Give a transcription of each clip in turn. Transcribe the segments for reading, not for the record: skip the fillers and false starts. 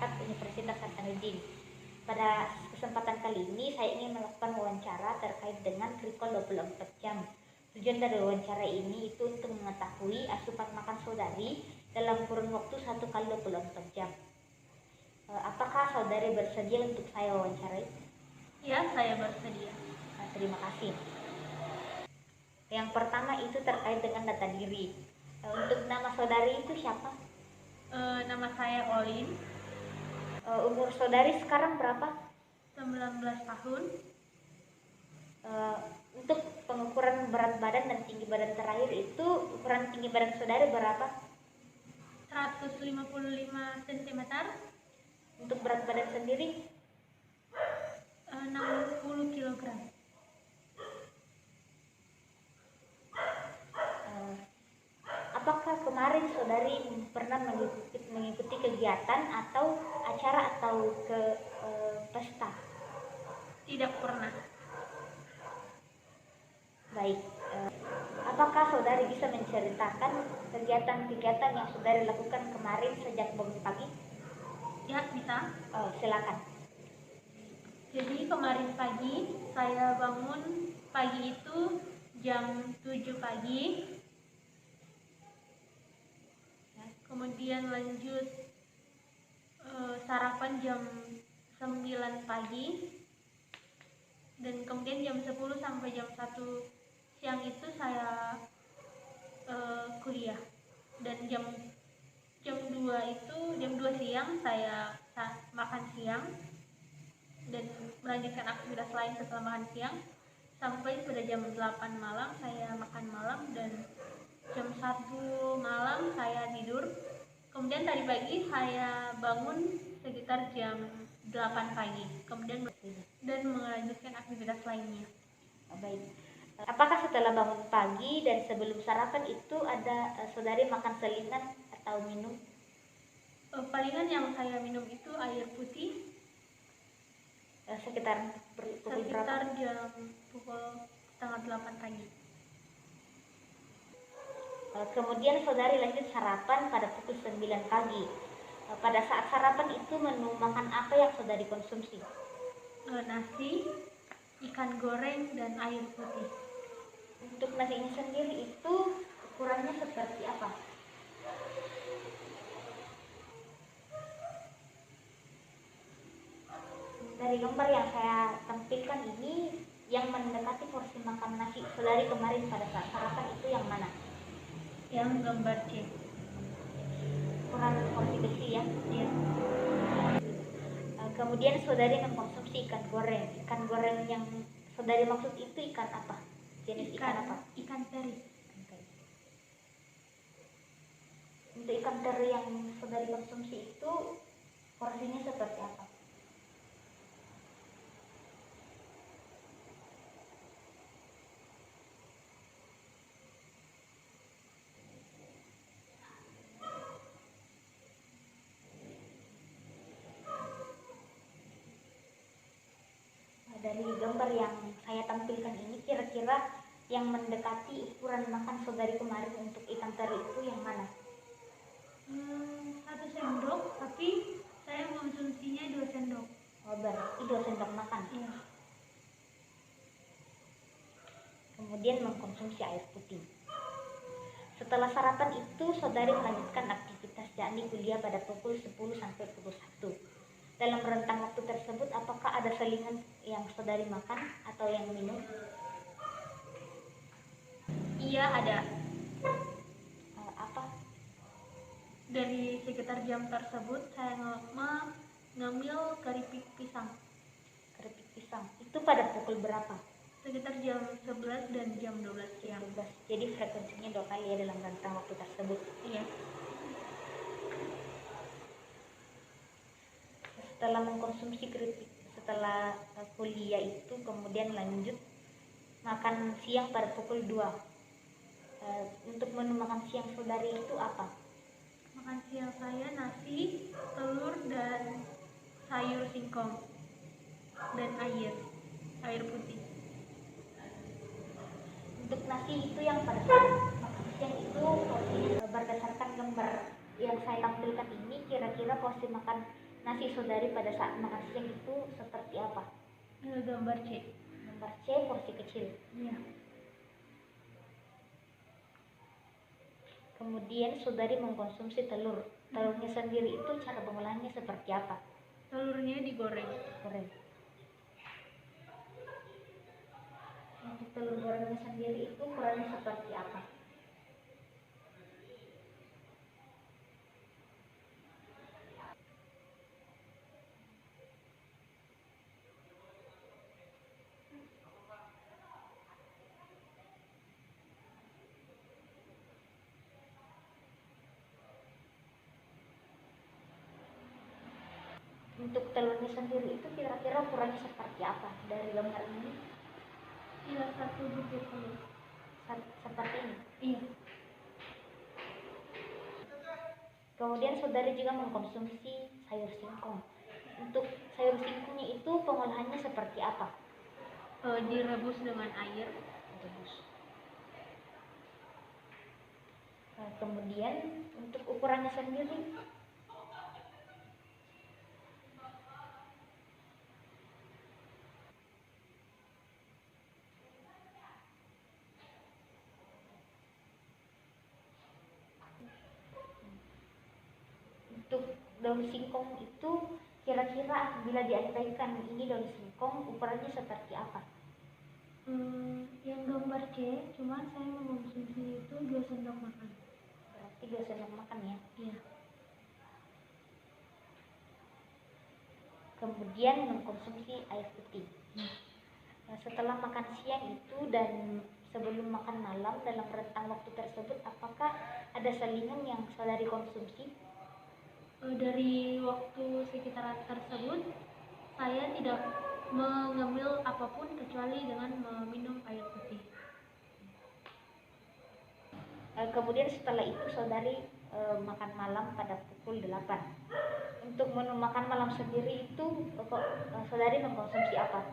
Masyarakat Universitas Hasanuddin. Pada kesempatan kali ini saya ingin melakukan wawancara terkait dengan Krikol 24 jam. Tujuan dari wawancara ini itu untuk mengetahui asupan makan saudari dalam kurun waktu 1 kali 24 jam. Apakah saudari bersedia untuk saya wawancarai? Ya, saya bersedia. Terima kasih. Yang pertama itu terkait dengan data diri. Untuk nama saudari itu siapa? Nama saya Olin. Umur saudari sekarang berapa? 19 tahun. Untuk pengukuran berat badan dan tinggi badan terakhir itu ukuran tinggi badan saudari berapa? 155 cm. Untuk berat badan sendiri? 60 kg. Apakah kemarin saudari pernah mengikuti kegiatan atau acara atau ke pesta? Tidak pernah. Baik. Apakah saudari bisa menceritakan kegiatan-kegiatan yang saudari lakukan kemarin sejak bangun pagi? Ya, bisa. Silakan. Jadi kemarin pagi saya bangun pagi itu jam 7 pagi. Kemudian lanjut sarapan jam 9 pagi. Dan kemudian jam 10 sampai jam 1 siang itu saya kuliah. Dan jam 2 siang saya makan siang dan melanjutkan aktivitas lain setelah makan siang sampai pada jam 8 malam saya makan malam, dan jam 1 malam saya tidur. Kemudian tadi pagi saya bangun sekitar jam 8 pagi kemudian dan melanjutkan aktivitas lainnya. Baik. Apakah setelah bangun pagi dan sebelum sarapan itu ada saudari makan selingan atau minum? Palingan yang saya minum itu air putih. Sekitar pukul berapa? Sekitar jam pukul setengah 8 pagi. Kemudian saudari lanjut sarapan pada pukul 9 pagi. Pada saat sarapan itu menu makan apa yang saudari konsumsi? Nasi, ikan goreng, dan air putih. Untuk nasinya sendiri itu ukurannya seperti apa? Dari gambar yang saya tampilkan ini, yang mendekati porsi makan nasi saudari kemarin pada saat sarapan itu yang mana? Yang gambar C. Ukuran porsi besi ya? Iya. Kemudian saudari mengkonsumsi ikan goreng. Ikan goreng yang saudari maksud itu ikan apa? Jenis ikan apa? Ikan teri. Untuk ikan teri yang saudari konsumsi itu porsinya seperti apa? Dari gambar yang saya tampilkan ini, kira-kira yang mendekati ukuran makan saudari kemarin untuk ikan teri itu yang mana? 1 sendok, tapi saya konsumsinya 2 sendok. Berarti 2 sendok makan. Iya. Kemudian mengkonsumsi air putih. Setelah sarapan itu saudari melanjutkan aktivitas yakni kuliah pada pukul 10 sampai pukul 1. Dalam rentang waktu tersebut apakah ada selingan yang saudari makan atau yang minum? Iya, ada. Apa? Dari sekitar jam tersebut saya ngambil keripik pisang. Keripik pisang. Itu pada pukul berapa? Sekitar jam 11 dan jam 12 siang. 12. Jadi frekuensinya 2 kali ya dalam rentang waktu tersebut. Iya. Setelah mengkonsumsi keripik, setelah kuliah itu kemudian lanjut makan siang pada pukul 2. Untuk menu makan siang saudari itu apa? Makan siang saya nasi, telur, dan sayur singkong, dan air putih. Untuk nasi itu yang pada saat makan siang itu porsinya berdasarkan gambar yang saya tampilkan ini, kira-kira porsi makan nasi saudari pada saat makan siang itu seperti apa? Gambar C. Nomor C, porsi kecil. Iya. Kemudian saudari mengkonsumsi telur. Telurnya sendiri itu cara pengolahannya seperti apa? Telurnya digoreng. Goreng. Untuk telur gorengnya sendiri itu ukurannya seperti apa? Untuk telurnya sendiri itu kira-kira ukurannya seperti apa dari gambar ini? Iya, 1 butir telur. Seperti ini. Iya. Kemudian saudari juga mengkonsumsi sayur singkong. Untuk sayur singkongnya itu pengolahannya seperti apa? Direbus dengan air. Rebus. Kemudian untuk ukurannya sendiri untuk daun singkong itu kira-kira bila diandaikan ini daun singkong ukurannya seperti apa? Yang gambar C, cuma saya mengkonsumsi itu 2 sendok makan. Berarti 2 sendok makan ya. Iya. Kemudian mengkonsumsi air putih. Nah, setelah makan siang itu dan sebelum makan malam dalam rentang waktu tersebut, apakah ada selingan yang saudari konsumsi? Dari waktu sekitaran tersebut, saya tidak mengambil apapun kecuali dengan meminum air putih. Kemudian setelah itu saudari makan malam pada pukul 8. Untuk menu makan malam sendiri itu saudari mengkonsumsi apa?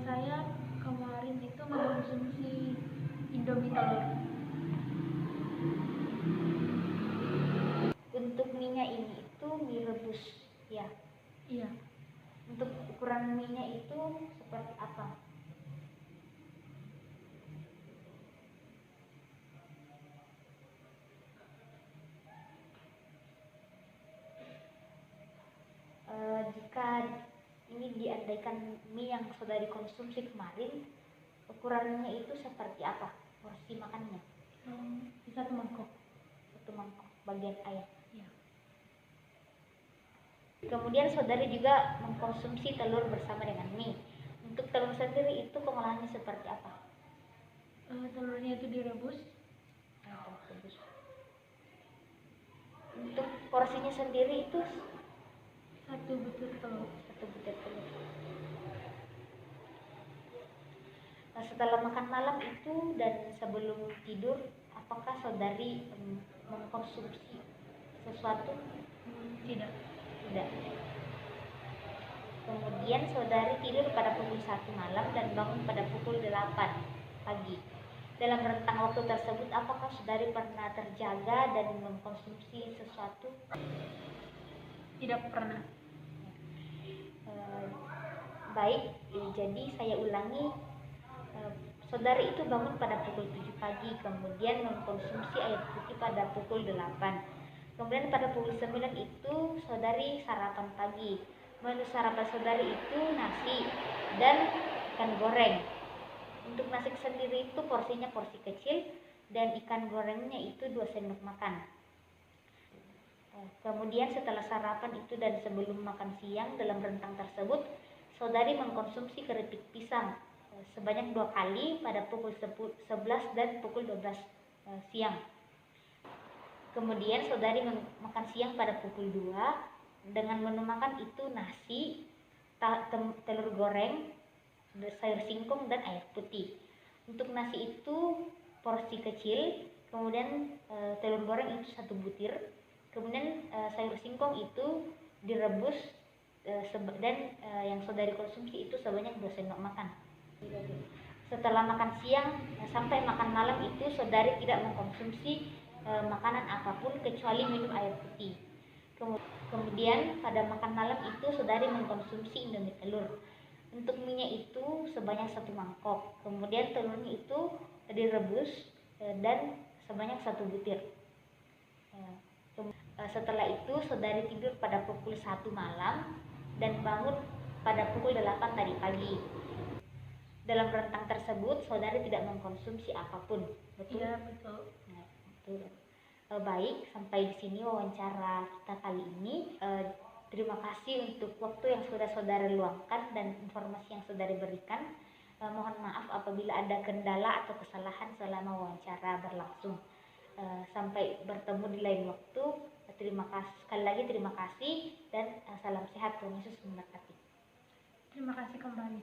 Saya kemarin itu mengkonsumsi Indomie telur. Untuk mie-nya ini itu mie rebus ya. Iya. Untuk ukuran mie-nya itu seperti apa? Jika ini diandaikan mie yang saudari konsumsi kemarin, ukurannya itu seperti apa porsi makannya? Bisa 1 mangkok. 1 mangkok bagian air. Iya. Kemudian saudari juga mengkonsumsi telur bersama dengan mie. Untuk telur sendiri itu pengolahannya seperti apa? Telurnya itu direbus. Rebus. Untuk porsinya sendiri itu 1 butir telur. 1 butir telur. Nah, setelah makan malam itu dan sebelum tidur, apakah saudari mengkonsumsi sesuatu? Tidak. Tidak. Kemudian saudari tidur pada pukul 1 malam dan bangun pada pukul 8 pagi. Dalam rentang waktu tersebut, apakah saudari pernah terjaga dan mengkonsumsi sesuatu? Tidak pernah. Baik, jadi saya ulangi. Saudari itu bangun pada pukul 7 pagi, kemudian mengkonsumsi air putih pada pukul 8. Kemudian pada pukul 9 itu saudari sarapan pagi. Menu sarapan saudari itu nasi dan ikan goreng. Untuk nasi sendiri itu porsinya porsi kecil dan ikan gorengnya itu 2 sendok makan. Kemudian setelah sarapan itu dan sebelum makan siang dalam rentang tersebut, saudari mengkonsumsi keripik pisang sebanyak 2 kali pada pukul 11 dan pukul 12 siang. Kemudian saudari makan siang pada pukul 2 dengan menu makan itu nasi, telur goreng, sayur singkong dan air putih. Untuk nasi itu porsi kecil, kemudian telur goreng itu 1 butir, kemudian sayur singkong itu direbus dan yang saudari konsumsi itu sebanyak 2 sendok makan. Setelah makan siang sampai makan malam itu saudari tidak mengkonsumsi makanan apapun kecuali minum air putih. Kemudian Kemudian pada makan malam itu saudari mengkonsumsi Indomie telur. Untuk minyak itu sebanyak 1 mangkok. Kemudian telurnya itu direbus dan sebanyak 1 butir. Setelah itu saudari tidur pada pukul 1 malam dan bangun pada pukul 8 tadi pagi. Dalam rentang tersebut saudari tidak mengkonsumsi apapun, betul? Iya, betul. Nah, betul. Baik, sampai di sini wawancara kita kali ini. Terima kasih untuk waktu yang sudah saudara luangkan dan informasi yang saudara berikan. Mohon maaf apabila ada kendala atau kesalahan selama wawancara berlangsung. Sampai bertemu di lain waktu. Terima kasih sekali lagi, terima kasih dan salam sehat, Tuhan Yesus memberkati. Terima kasih kembali.